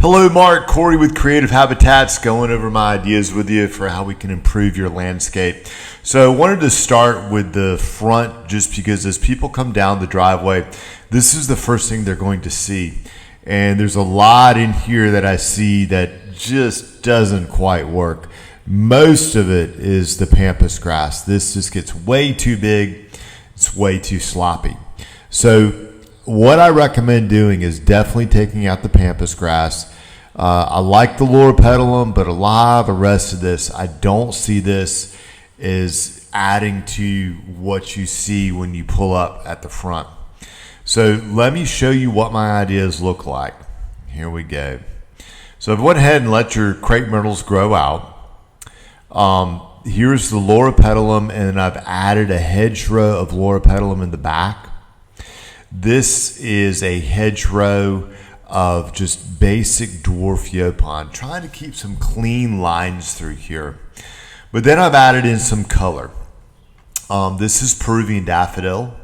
Hello, Mark. Corey with Creative Habitats, going over my ideas with you for how we can improve your landscape. So I wanted to start with the front just because as people come down the driveway, this is the first thing they're going to see. And there's a lot in here that I see that just doesn't quite work. Most of it is the pampas grass. This just gets way too big. It's way too sloppy. So what I recommend doing is definitely taking out the pampas grass. I like the loropetalum, but a lot of the rest of this, I don't see this is adding to what you see when you pull up at the front. So let me show you what my ideas look like. Here we go. So I've went ahead and let your crepe myrtles grow out. Here's the loropetalum, and I've added a hedgerow of loropetalum in the back. This is a hedgerow of just basic dwarf yaupon, trying to keep some clean lines through here. But then I've added in some color. This is Peruvian daffodil,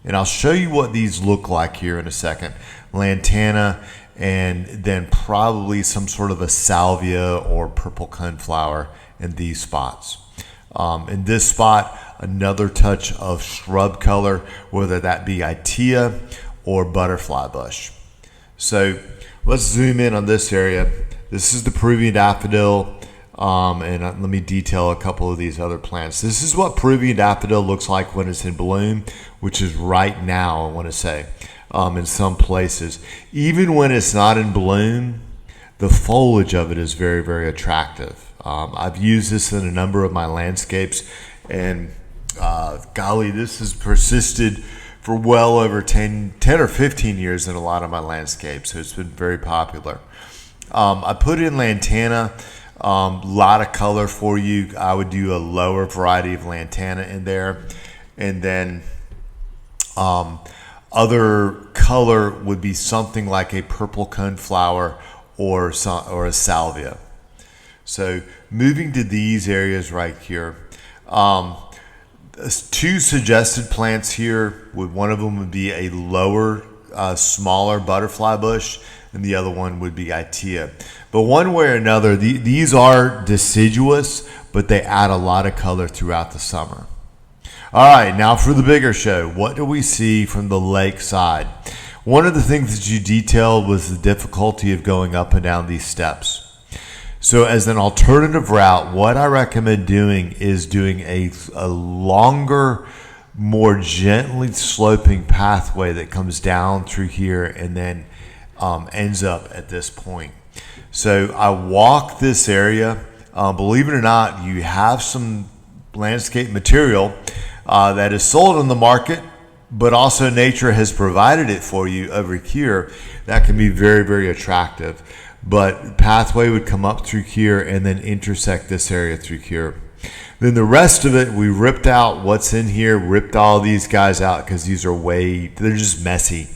and I'll show you what these look like here in a second. Lantana, and then probably some sort of a salvia or purple coneflower in these spots. In this spot, another touch of shrub color, whether that be Itea or butterfly bush. So let's zoom in on this area. This is the Peruvian daffodil, and let me detail a couple of these other plants. This is what Peruvian daffodil looks like when it's in bloom, which is right now, I want to say, in some places. Even when it's not in bloom, the foliage of it is very, very attractive. I've used this in a number of my landscapes, and golly, this has persisted for well over 10 or 15 years in a lot of my landscapes, so it's been very popular. I put in lantana, lot of color for you. I would do a lower variety of lantana in there, and then other color would be something like a purple coneflower or a salvia. So moving to these areas right here, two suggested plants here. One of them would be a lower, smaller butterfly bush, and the other one would be Itea. But one way or another, these are deciduous, but they add a lot of color throughout the summer. All right, now for the bigger show. What do we see from the lake side? One of the things that you detailed was the difficulty of going up and down these steps. So as an alternative route, what I recommend doing is doing a longer, more gently sloping pathway that comes down through here and then ends up at this point. So I walk this area. Believe it or not, you have some landscape material that is sold on the market, but also nature has provided it for you over here. That can be very, very attractive. But pathway would come up through here and then intersect this area through here. Then the rest of it, we ripped out what's in here, ripped all these guys out because these are they're just messy.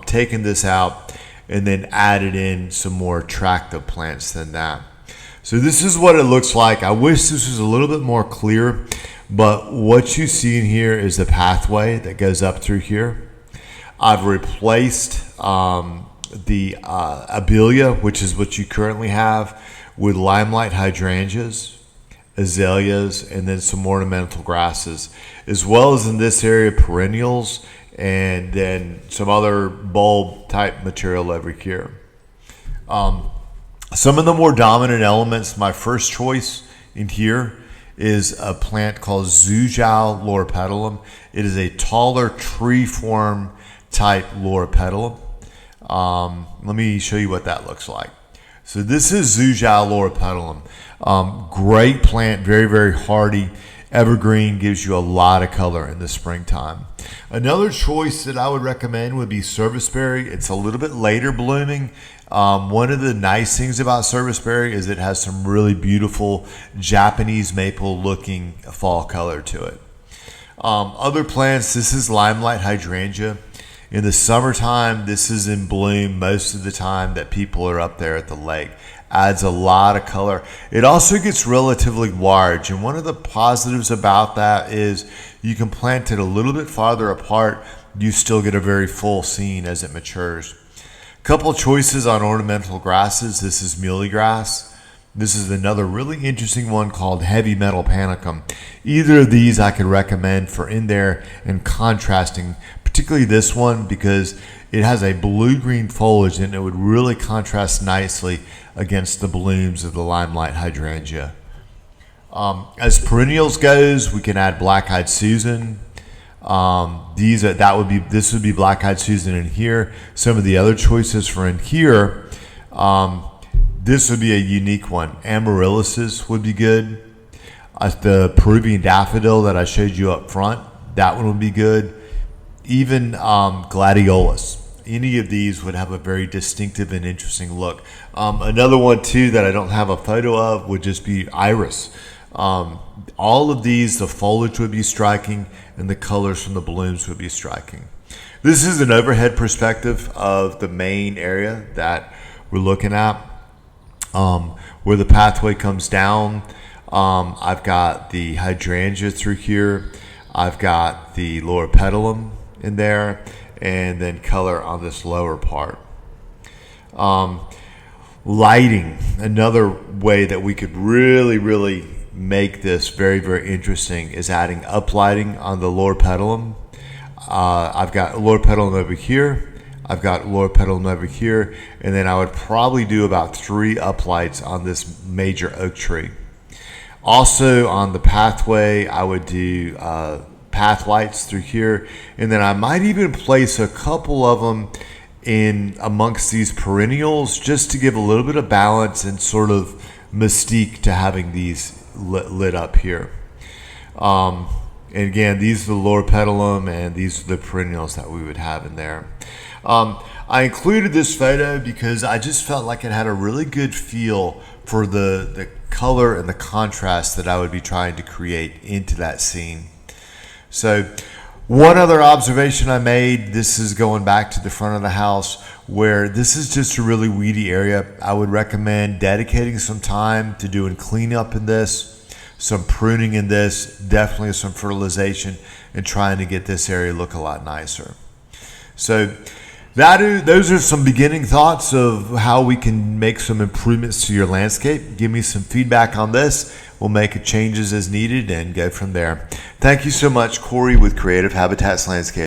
Taken this out and then added in some more attractive plants than that. So this is what it looks like. I wish this was a little bit more clear, but what you see in here is the pathway that goes up through here. I've replaced the abelia, which is what you currently have, with limelight hydrangeas, azaleas, and then some ornamental grasses, as well as in this area perennials, and then some other bulb type material over here. Some of the more dominant elements, my first choice in here is a plant called Zhuzhou loropetalum. It is a taller tree form type loropetalum. Let me show you what that looks like. So this is Zhuzhou loropetalum. Great plant, very, very hardy. Evergreen, gives you a lot of color in the springtime. Another choice that I would recommend would be serviceberry. It's a little bit later blooming. One of the nice things about serviceberry is it has some really beautiful Japanese maple looking fall color to it. Other plants, this is limelight hydrangea. In the summertime, this is in bloom most of the time that people are up there at the lake. Adds a lot of color. It also gets relatively large, and one of the positives about that is you can plant it a little bit farther apart. You still get a very full scene as it matures. Couple choices on ornamental grasses. This is muhly grass. This is another really interesting one called heavy metal panicum. Either of these I could recommend for in there and contrasting, particularly this one because it has a blue-green foliage and it would really contrast nicely against the blooms of the limelight hydrangea. As perennials goes, we can add black-eyed Susan. This would be black-eyed Susan in here. Some of the other choices for in here, this would be a unique one. Amaryllises would be good. The Peruvian daffodil that I showed you up front, that one would be good. Even gladiolus. Any of these would have a very distinctive and interesting look. Another one too that I don't have a photo of would just be iris. All of these, the foliage would be striking and the colors from the blooms would be striking. This is an overhead perspective of the main area that we're looking at, where the pathway comes down. I've got the hydrangea through here. I've got the loropetalum in there, and then color on this lower part. Lighting, another way that we could really make this very, very interesting is adding uplighting on the loropetalum. I've got loropetalum over here. I've got loropetalum over here, and then I would probably do about 3 uplights on this major oak tree. Also on the pathway, I would do path lights through here, and then I might even place a couple of them in amongst these perennials just to give a little bit of balance and sort of mystique to having these lit up here. And again, these are the loropetalum and these are the perennials that we would have in there. I included this photo because I just felt like it had a really good feel for the color and the contrast that I would be trying to create into that scene. So one other observation I made, this is going back to the front of the house where this is just a really weedy area. I would recommend dedicating some time to doing cleanup in this, some pruning in this, definitely some fertilization, and trying to get this area look a lot nicer. So those are some beginning thoughts of how we can make some improvements to your landscape. Give me some feedback on this. We'll make changes as needed and go from there. Thank you so much, Corey with Creative Habitats Landscape.